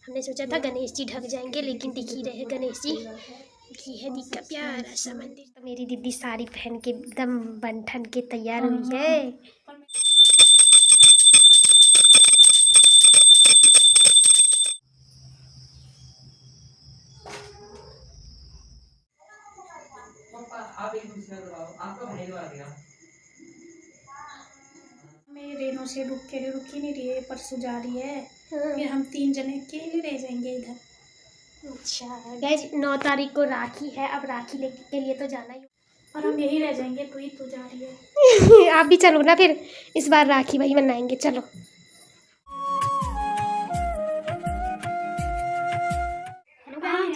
हमने सोचा था गणेश जी ढक जाएंगे, लेकिन दिख ही रहे गणेश जी। ये है दी का प्यारा सा मंदिर। तो मेरी दीदी साड़ी पहन के एकदम बन ठन के तैयार हुई है। मैं रेनों से रुक ही नहीं रही है, परसों जा रही है। फिर हम 3 जने अकेले रह जाएंगे इधर। अच्छा गाइस, 9 तारीख को राखी है। अब राखी लेके के लिए तो जाना ही, और हम यही रह जाएंगे। तू जा रही है। आप भी चलो ना फिर, इस बार राखी वही मनाएंगे। चलो।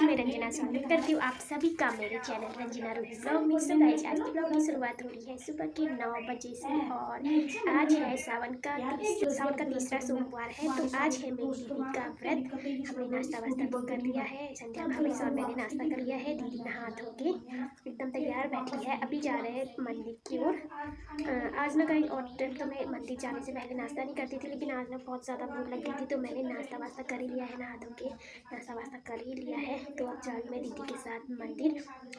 मैं रंजना स्वागत करती हूँ आप सभी का मेरे चैनल रंजना रूही ब्लॉग में। सो गाइस, आज की ब्लॉग की शुरुआत हो रही है सुबह के 9 बजे से, और आज है सावन का तीसरा सोमवार है। तो आज है मेरी दीदी का व्रत। हमने नाश्ता वास्ता तो कर लिया है, संध्या भाभी और मैंने नाश्ता कर लिया है। दीदी नहा धो के एकदम तैयार बैठी है। अभी जा रहे हैं मंदिर की ओर। आज ना कहीं और तो मैं मंदिर जाने से पहले नाश्ता नहीं करती थी, लेकिन आज ना बहुत ज़्यादा भूख लगी थी, तो मैंने नाश्ता वास्ता कर ही लिया है। नहा धो के नाश्ता वास्ता कर ही लिया है। तो अब जा रही मैं दीदी के साथ मंदिर।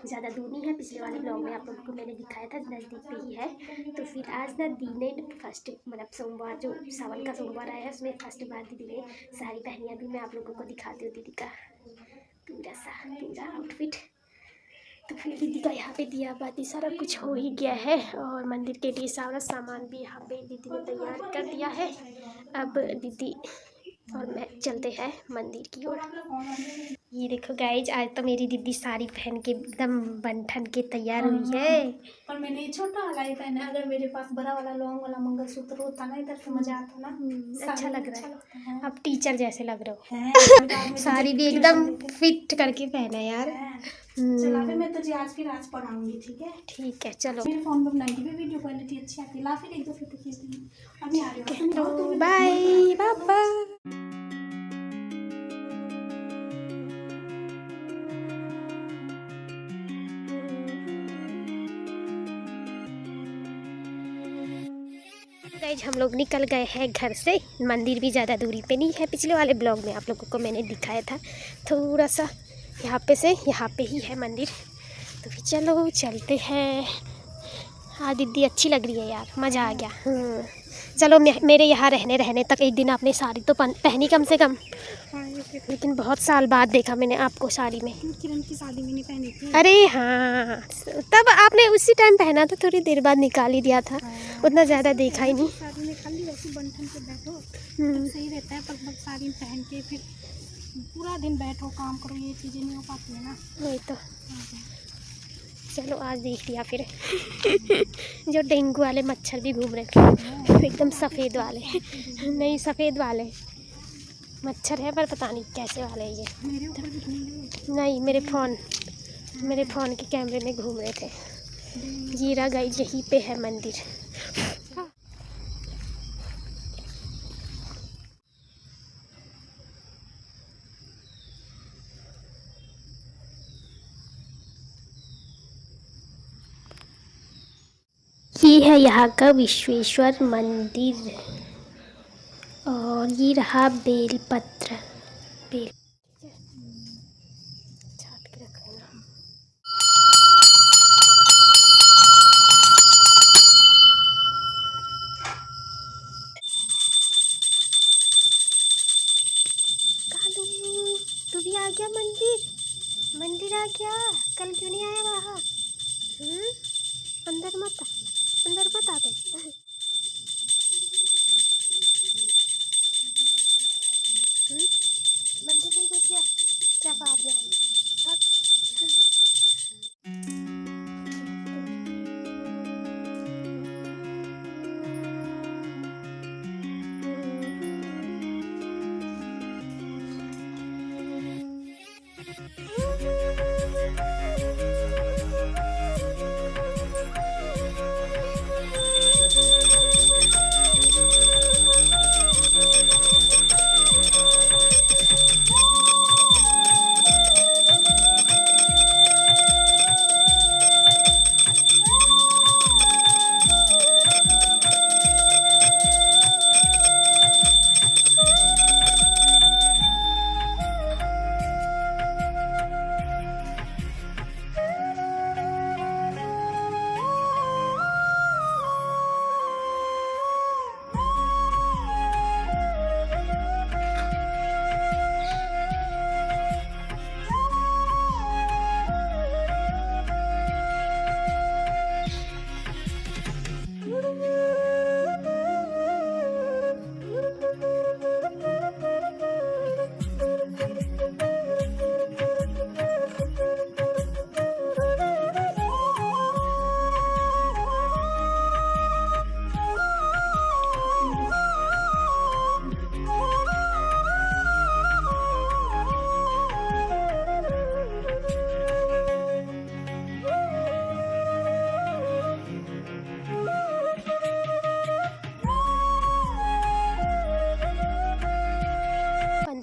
ज़्यादा दूर नहीं है, पिछले वाले ब्लॉग में आप लोगों को मैंने दिखाया था, नज़दीक पे ही है। तो फिर आज ना दी ने फर्स्ट मतलब सोमवार, जो सावन का सोमवार आया है, उसमें फर्स्ट बार दीदी ने साड़ी पहनी है। अभी मैं आप लोगों को दिखाती हूँ दीदी का पूरा आउटफिट। तो फिर दीदी का यहाँ पे दिया बाती सारा कुछ हो ही गया है, और मंदिर के लिए सारा सामान भी यहाँ पे दीदी ने तैयार कर दिया है। अब दीदी और मैं चलते हैं मंदिर की ओर। ये देखो गाइज, आज तो मेरी दीदी साड़ी पहन के एकदम बन ठन के तैयार हुई है। और मैंने छोटा वाला ही पहना। अगर मेरे पास बड़ा वाला लॉन्ग वाला मंगलसूत्र होता ना इधर, तो मजा आता ना। अच्छा लग रहा है। अब टीचर जैसे लग रहे हो। है। साड़ी भी एकदम फिट करके पहना यार। चला फिर मैं तुझे आज पढ़ाऊंगी, ठीक है? ठीक है चलो। मेरे फोन में बनाई थी वीडियो, क्वालिटी अच्छी आती है। ला फिर एक दो फोटो खींच दी। अभी आ रही हूँ। तो बाय पापा। गाइज, हम लोग निकल गए हैं घर से। मंदिर भी ज़्यादा दूरी पे नहीं है। पिछले वाले ब्लॉग में आप लोगों को मैंने दिखाया था। थोड़ा सा यहाँ पे से यहाँ पे ही है मंदिर। तो फिर चलो चलते हैं। हाँ दीदी अच्छी लग रही है यार, मज़ा आ गया। चलो मेरे यहाँ रहने तक एक दिन आपने साड़ी तो पहनी कम से कम। लेकिन बहुत साल बाद देखा मैंने आपको साड़ी में। किरण की शादी में नहीं पहनी थी। अरे हाँ, तब आपने उसी टाइम पहना था, थोड़ी देर बाद निकाल ही दिया था। उतना ज़्यादा देखा ही नहीं। शादी में खाली वैसे बंधन के बैठो तो सही रहता है, पर साड़ी पहन के फिर पूरा दिन बैठो काम करो, ये चीज़ें नहीं हो पाती है ना। वही तो। चलो आज देख लिया फिर। जो डेंगू वाले मच्छर भी घूम रहे एकदम सफ़ेद वाले। नहीं, सफ़ेद वाले मच्छर है, पर पता नहीं कैसे वाले ये। नहीं, मेरे फ़ोन के कैमरे में घूम रहे थे। जीरा गाइस, यहीं पे है मंदिर। ये है यहाँ का विश्वेश्वर मंदिर, और ये रहा बेलपत्र। छाप के रख लेना। कालू, तू भी आ गया मंदिर आ गया। कल क्यों नहीं आया बाहर? अंदर मत आ तुम। मंदिर में घुस गया, क्या बात है?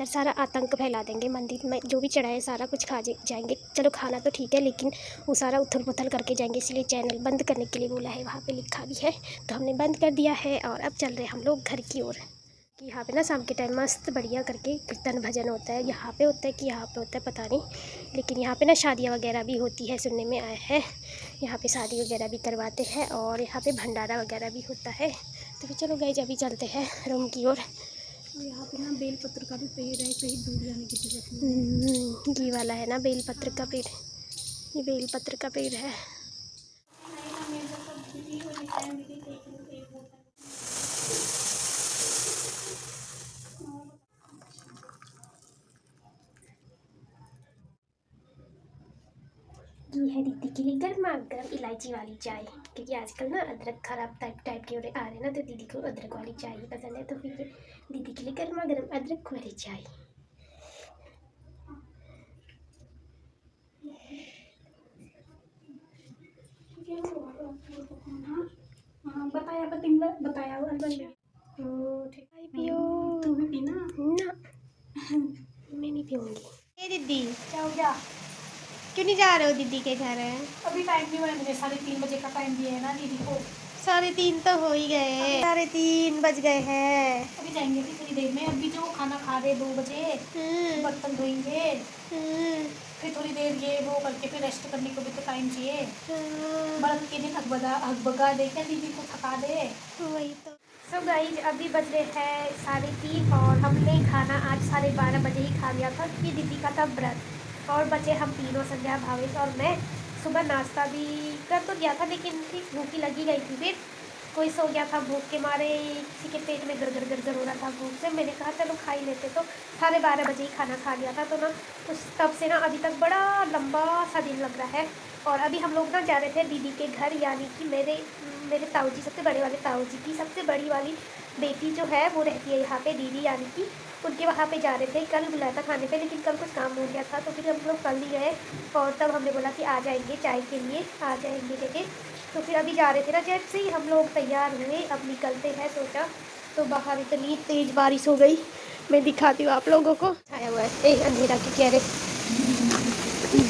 सारा आतंक फैला देंगे, मंदिर में जो भी चढ़ाए सारा कुछ खा जाएंगे। चलो खाना तो ठीक है, लेकिन वो सारा उथल पुथल करके जाएंगे, इसलिए चैनल बंद करने के लिए बोला है, वहाँ पे लिखा भी है। तो हमने बंद कर दिया है और अब चल रहे हम लोग घर की ओर। कि यहाँ पे ना शाम के टाइम मस्त बढ़िया करके कीर्तन भजन होता है। यहाँ पे होता है कि यहाँ पे होता है पता नहीं, लेकिन यहाँ पे ना शादियाँ वगैरह भी होती है, सुनने में आया है। यहाँ पे शादी वगैरह भी करवाते हैं और यहाँ पे भंडारा वगैरह भी होता है। तो चलो गाइस अभी चलते हैं रूम की ओर। यहाँ पे ना बेलपत्र का भी पेड़ है, कहीं दूर जाने की जरूरत नहीं। घी वाला है ना बेलपत्र का पेड़, ये बेलपत्र का पेड़ है। ये है दीदी के लिए गर्मा गर्म इलायची वाली चाय, क्योंकि आजकल ना अदरक खराब टाइप के आ रहे हैं ना, तो दीदी को अदरक वाली चाय ही पसंद है। तो फिर दीदी के लिए गर्मा गर्म अदरक वाली चाय। बताया चाय पियो। तू भी पीना ना मैं नहीं पीऊँगी। दीदी। क्या हो गया? क्यों नहीं जा रहे हो दीदी के घर? अभी टाइम नहीं हुआ है, मुझे 3:30 बजे का टाइम दिया है ना दीदी को। 3:30 तो हो ही गए, 3:30 बज गए हैं। अभी जाएंगे भी थोड़ी देर में। अभी जो खाना खा रहे 2 बजे, बर्तन धोएंगे, फिर थोड़ी देर ये वो करके फिर रेस्ट करने को भी तो टाइम चाहिए। बर्तन के दिन अगबगा दे क्या दीदी को थका दे। वही तो। सो गाइज अभी बज रहे हैं 3:30 और हमने खाना आज 12:30 बजे ही खा लिया था, क्योंकि दीदी का था व्रत। और बचे हम तीनों, संध्या, भावेश और मैं। सुबह नाश्ता भी कर तो दिया था, लेकिन ठीक भूखी लगी गई थी। फिर कोई सो गया था भूख के मारे, किसी के पेट में गड़गड़ हो रहा था भूख से। मैंने कहा चलो खा ही लेते, तो 12:30 बजे ही खाना खा लिया था। तो ना उस तब से ना अभी तक बड़ा लंबा सा दिन लग रहा है। और अभी हम लोग ना जा रहे थे दीदी के घर, यानी कि मेरे ताऊ जी, सबसे बड़े वाले ताऊ जी की सबसे बड़ी वाली बेटी जो है वो रहती है यहाँ पे, दीदी, यानी कि उनके वहाँ पे जा रहे थे। कल बुलाया था खाने पे, लेकिन कल कुछ काम हो गया था, तो फिर हम लोग कल ही गए। और तब हमने बोला कि आ जाएंगे चाय के लिए, आ जाएंगे लेके। तो फिर अभी जा रहे थे ना, जैसे ही हम लोग तैयार हुए अब निकलते हैं सोचा, तो बाहर इतनी तेज़ बारिश हो गई। मैं दिखाती हूँ आप लोगों को। आया हुआ है अंधेरा की कह रहे।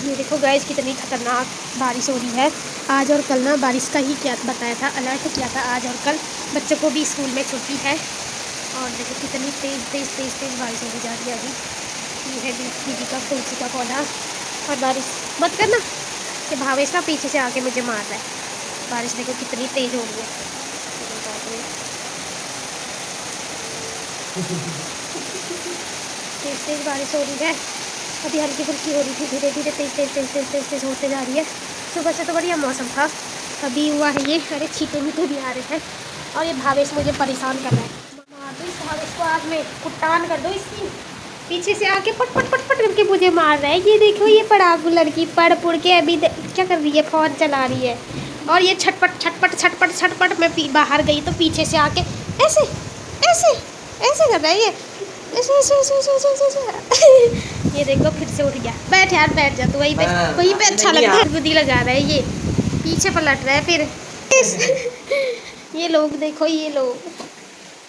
ये देखो गाइस कितनी खतरनाक बारिश हो रही है आज और कल ना। बारिश का ही क्या बताया था, अलर्ट किया था आज और कल। बच्चों को भी स्कूल में छुट्टी है। और देखो कितनी तेज़ बारिश हो जा रही है अभी। ये है दीदी का तुलसी का पौधा। और बारिश मत करना, कि भावेश ना पीछे से आके मुझे मार रहा है। बारिश देखो कितनी तेज़ हो रही है। तेज़ बारिश हो रही है। अभी हल्की फुल्की हो रही थी, धीरे धीरे तेज़ होते जा रही है। सुबह से तो बढ़िया मौसम था, अभी हुआ है ये। अरे छींटे मीठे भी आ रहे हैं। और ये भावेश मुझे परेशान कर रहा है। मार दो इस भावेश को, आज में कुटान कर दो इसकी। पीछे से आके पट करके मुझे मार रहा है। ये देखो ये पड़ाकू लड़की पढ़ के अभी क्या कर रही है, फ़ोन चला रही है। और ये छटपट मैं बाहर गई तो पीछे से आके ऐसे कर रहा है ये, ऐसे। ये देखो फिर से उठ गया। बैठ यार, बैठ जा तू वहीं पे अच्छा लगता है। बुद्धि लगा रहा है ये, पीछे पलट रहा है फिर। ये लोग देखो, ये लोग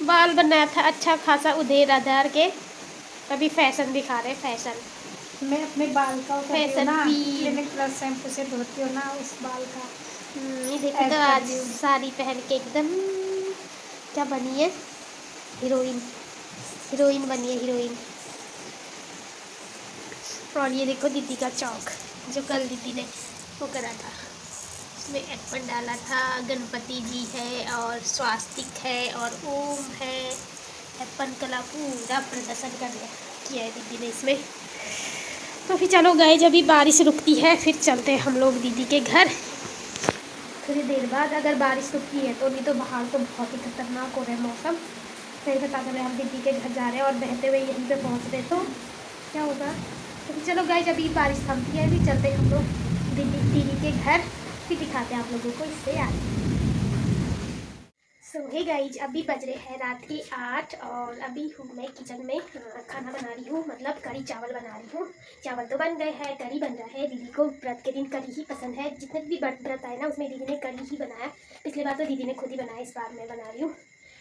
बाल बनाया था अच्छा खासा उधेर के, अभी फैशन दिखा रहे हैं। फैशन मैं अपने बाल का फैशन ना भी। क्लिनिक प्लस शैम्पू से धोती हूँ ना उस बाल का। ये देखो तो आज साड़ी पहन के एकदम क्या बनी है, हीरोइन बनी है, हीरोइन। और ये देखो दीदी का चौक, जो कल दीदी ने वो करा था, उसमें एप्पल डाला था, गणपति जी है और स्वास्तिक है और ओम है। एप्पल कला पूरा प्रदर्शन किया है दीदी ने इसमें। तो फिर चलो गए, जब भी बारिश रुकती है फिर चलते हैं हम लोग दीदी के घर थोड़ी देर बाद, अगर बारिश रुकती है तो। नहीं तो बाहर तो बहुत ही खतरनाक हो रहा है मौसम। फिर बता रहे हम दीदी के घर जा रहे हैं और बहते हुए यहीं पे पहुंच रहे, तो क्या होगा। तो चलो गाइस अभी बारिश थमती है, अभी चलते हम लोग दीदी के घर, फिर दिखाते हैं आप लोगों को इससे आगे। सो हे गाइज अभी बज रहे हैं रात के 8 और अभी हूँ मैं किचन में खाना बना रही हूँ, मतलब कढ़ी चावल बना रही हूँ। चावल तो बन गए हैं, कढ़ी बन रहा है। दीदी को व्रत के दिन कढ़ी ही पसंद है, जितने भी व्रत आए ना उसमें दीदी ने कढ़ी ही बनाया। पिछली बार तो दीदी ने खुद ही बनाया, इस बार मैं बना रही हूँ।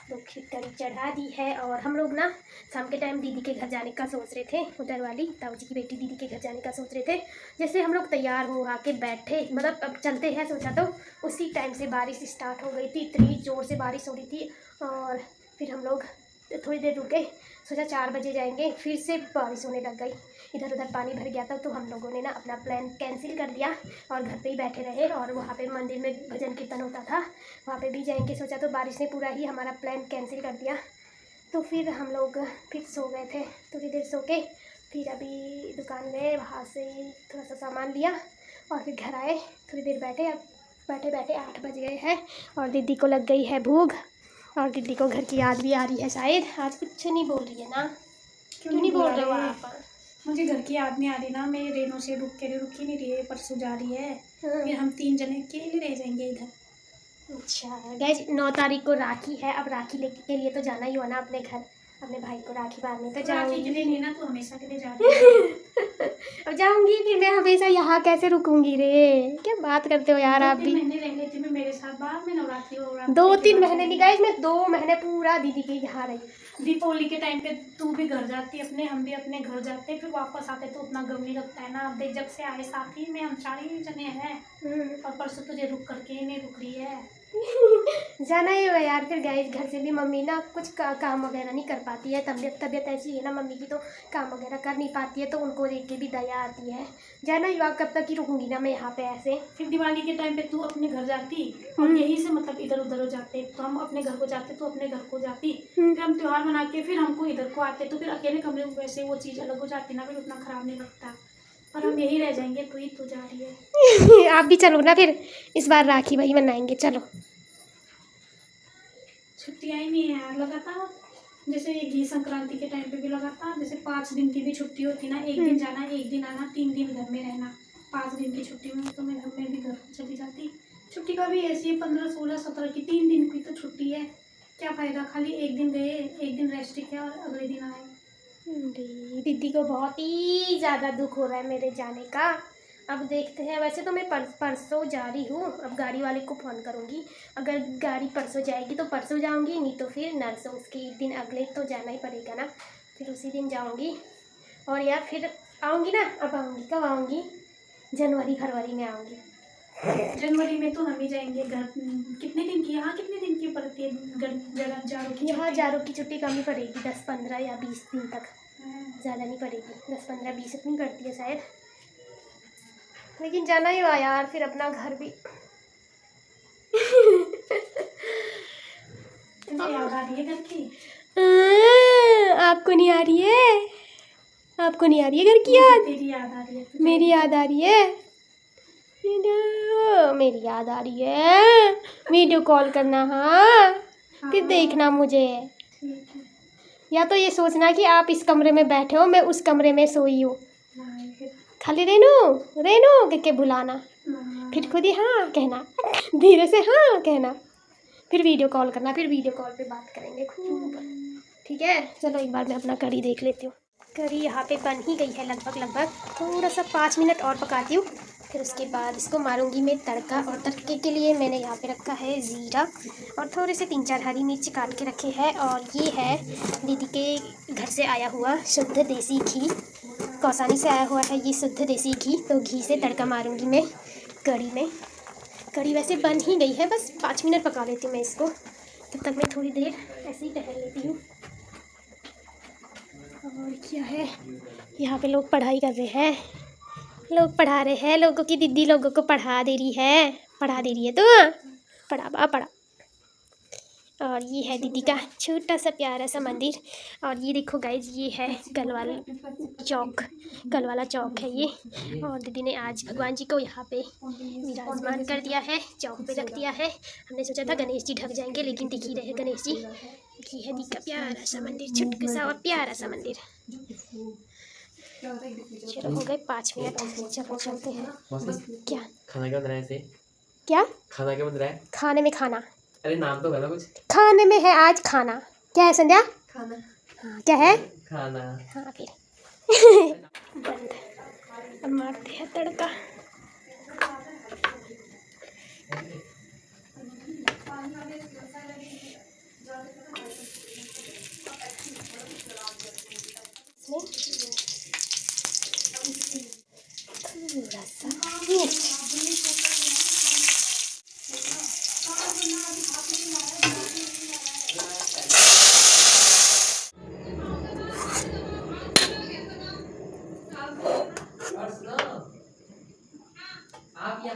तो खिचड़ी चढ़ा दी है। और हम लोग ना शाम के टाइम दीदी के घर जाने का सोच रहे थे, उधर वाली ताऊ जी की बेटी दीदी के घर जाने का सोच रहे थे। जैसे हम लोग तैयार हो आके बैठे, मतलब अब चलते हैं सोचा, तो उसी टाइम से बारिश स्टार्ट हो गई थी। इतनी ज़ोर से बारिश हो रही थी। और फिर हम लोग थोड़ी देर रुके, सोचा 4 बजे जाएंगे, फिर से बारिश होने लग गई। इधर उधर पानी भर गया था, तो हम लोगों ने ना अपना प्लान कैंसिल कर दिया और घर पे ही बैठे रहे। और वहाँ पे मंदिर में भजन कीर्तन होता था, वहाँ पे भी जाएंगे सोचा, तो बारिश ने पूरा ही हमारा प्लान कैंसिल कर दिया। तो फिर हम लोग फिर सो गए थे, थोड़ी देर सो के फिर अभी दुकान में वहाँ से थोड़ा सा सामान लिया और फिर घर आए, थोड़ी देर बैठे। अब बैठे बैठे 8 बज गए हैं और दीदी को लग गई है भूख और दीदी को घर की याद भी आ रही है शायद। आज कुछ नहीं बोल रही है ना? क्यों नहीं बोल रहे हो आप? मुझे घर की याद नहीं आ रही ना, मैं रेनों से रुक ही नहीं रही है, परसों जा रही है। फिर हम 3 जने अकेले रह जाएंगे इधर। अच्छा गाइस, 9 तारीख को राखी है। अब राखी लेके के लिए तो जाना ही हो ना अपने घर, अपने भाई को राखी बांधने तो राखी के जाऊंगी। लिए नहीं ना, तो हमेशा के लिए जा रही है। अब जाऊंगी फिर मैं हमेशा यहाँ कैसे रुकूंगी रे? क्या बात करते हो यार आप भी? 2-3 महीने रह लेती मैं मेरे साथ, बाद में नवरात्रि हो। 2-3 महीने नहीं गाइस, मैं 2 महीने पूरा दीदी के यहाँ रही। दीपावली के टाइम पे तू भी घर जाती अपने, हम भी अपने घर जाते, फिर वापस आते तो उतना गम नहीं लगता है ना। अब देख, जब से आए साथ ही में हम 4 ही जने हैं और परसों तुझे रुक करके नहीं रुक रही है। जाना ही होगा यार। फिर गाइस घर से भी मम्मी ना कुछ काम वगैरह नहीं कर पाती है, तबीयत ऐसी है ना मम्मी की, तो काम वगैरह कर नहीं पाती है, तो उनको देख के भी दया आती है। जाना ही होगा, कब तक ही रुकूंगी ना मैं यहाँ पे ऐसे। फिर दिवाली के टाइम पे तू अपने घर जाती और यहीं से मतलब इधर उधर हो जाते, तो हम अपने घर को जाते, तो अपने घर को जाती, फिर हम त्योहार मना के फिर हमको इधर को आते, तो फिर अकेले कमरे में वैसे वो चीज़ अलग हो जाती ना, फिर उतना खराब नहीं लगता। और हम यहीं रह जाएंगे, तू ही तो जा रही है। आप भी चलो ना फिर, इस बार राखी वही मनाएंगे, चलो। छुट्टियाँ ही नहीं है यार लगातार। जैसे ये घी संक्रांति के टाइम पे भी लगातार, जैसे 5 दिन की भी छुट्टी होती ना, 1 दिन जाना 1 दिन आना, 3 दिन घर में रहना। 5 दिन की छुट्टी में तो मैं घर में भी घर को चली जाती। छुट्टी का भी ऐसी है 15, 16, 17 की 3 दिन की तो छुट्टी है। क्या फ़ायदा, खाली 1 दिन गए, 1 दिन रेस्ट किया और अगले दिन आए। दीदी को बहुत ही ज़्यादा दुख हो रहा है मेरे जाने का। अब देखते हैं, वैसे तो मैं परसों जा रही हूँ। अब गाड़ी वाले को फ़ोन करूँगी, अगर गाड़ी परसों जाएगी तो परसों जाऊँगी, नहीं तो फिर नरसों उसके 1 दिन अगले तो जाना ही पड़ेगा ना, फिर उसी दिन जाऊँगी। और यार फिर आऊँगी ना, अब आऊँगी कब आऊँगी? जनवरी फरवरी में आऊँगी। जनवरी में तो हम ही जाएंगे घर। कितने दिन की, यहाँ कितने दिन की पड़ती है जाड़ों की? यहाँ जाड़ों की छुट्टी कम ही पड़ेगी, 10, 15 या 20 दिन तक, ज़्यादा नहीं पड़ेगी। 10, 15, 20 इतनी पड़ती है शायद। लेकिन जाना ही हुआ यार, फिर अपना घर भी। तुझे याद आ रही है घर की? आपको नहीं आ रही है? आपको नहीं आ रही है घर की याद? तेरी याद आ रही है? मेरी याद आ रही है? मेरी याद आ रही है। वीडियो कॉल करना, हाँ फिर देखना मुझे। ठीक है। या तो ये सोचना कि आप इस कमरे में बैठे हो, मैं उस कमरे में सोई हूँ। खाली रेनू रेनू के बुलाना, फिर खुद ही हाँ कहना, धीरे से हाँ कहना, फिर वीडियो कॉल करना, फिर वीडियो कॉल पे बात करेंगे खूब। ठीक है, चलो एक बार मैं अपना करी देख लेती हूँ। करी यहाँ पे बन ही गई है लगभग। थोड़ा सा 5 मिनट और पकाती हूँ, फिर उसके बाद इसको मारूंगी मैं तड़का। और तड़के के लिए मैंने यहाँ पे रखा है ज़ीरा और थोड़े से 3-4 हरी मिर्च काट के रखे हैं। और ये है दीदी के घर से आया हुआ शुद्ध देसी घी, कौसानी से आया हुआ है ये शुद्ध देसी घी। तो घी से तड़का मारूंगी मैं कड़ी में। कड़ी वैसे बन ही गई है, बस 5 मिनट पका लेती हूँ मैं इसको। तब तक मैं थोड़ी देर ऐसे ही टहल लेती हूँ। और क्या है, यहाँ पे लोग पढ़ाई कर रहे हैं, लोग पढ़ा रहे हैं, लोगों की दीदी लोगों को पढ़ा दे रही है तो पढ़ा। और ये है दीदी का छोटा सा प्यारा सा मंदिर। और ये देखो गाइज, ये है गलवाला चौक है ये। और दीदी ने आज भगवान जी को यहाँ पे विराजमान कर दिया है, चौक पे रख दिया है। हमने सोचा था गणेश जी ढक जाएंगे, लेकिन दिख ही रहे गणेश जी। ये है दीदी का प्यारा सा मंदिर, छोटा सा और प्यारा सा मंदिर। चलो हो गए 5 मिनट, चलो चलते हैं। क्या खाना क्या बन रहा है इसे? क्या खाना क्या बन रहा है? खाने में खाना? अरे नाम तो बता कुछ। खाने में है आज खाना। क्या है संध्या? खाना। हाँ क्या है? खाना। हाँ फिर बंद। अब मारते हैं तड़का।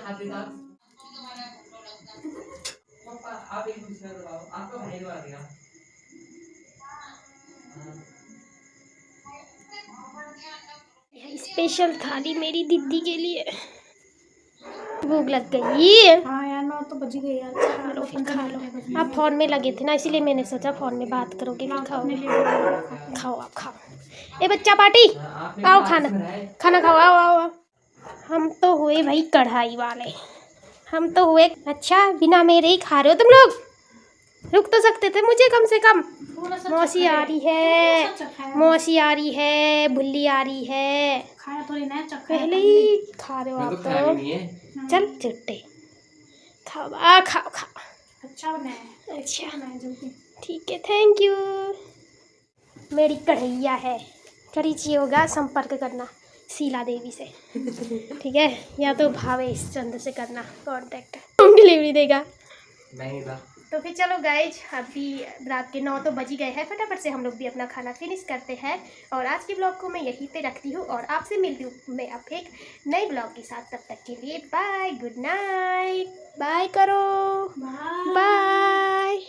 खाते साथ पापा आप एक दूसरा दबाओ आपका भाई दबा देगा स्पेशल थाली मेरी दीदी के लिए। भूख लग गई। हाँ यार 9 तो बज गई यार। खा लो फिर खा लो। आप फोन में लगे थे ना, इसीलिए मैंने सोचा फोन में बात करोगे फिर खाओगे। खाओ आप खाओ। ए बच्चा पार्टी आओ, खाना खाना खाओ, आओ आओ आओ। हम तो हुए भाई कढ़ाई वाले, हम तो हुए। अच्छा बिना मेरे ही खा रहे हो तुम लोग? रुक तो सकते थे मुझे कम से कम। मौसी आ रही है, मौसी आ रही है, बुल्ली आ रही है। खाया थोड़ी ना चखा पहले ही खा रहे हो मैं आप तो खाया भी तो। नहीं है चल चुट्टे खाओ खाओ खाओ। अच्छा बनाया, अच्छा बनाया जल्दी। ठीक है, थैंक यू। मेरी कढ़ैया है, कड़ी चाहिए होगा संपर्क करना शीला देवी से, ठीक है, या तो भावेश चंद्र से करना कांटेक्ट, होम डिलीवरी देगा। नहीं था तो फिर चलो गाइज, अभी रात के 9 तो बज ही गए हैं, फटाफट से हम लोग भी अपना खाना फिनिश करते हैं और आज के ब्लॉग को मैं यहीं पे रखती हूँ और आपसे मिलती हूँ मैं अब एक नए ब्लॉग के साथ। तब तक के लिए बाय, गुड नाइट, बाय करो, बाय।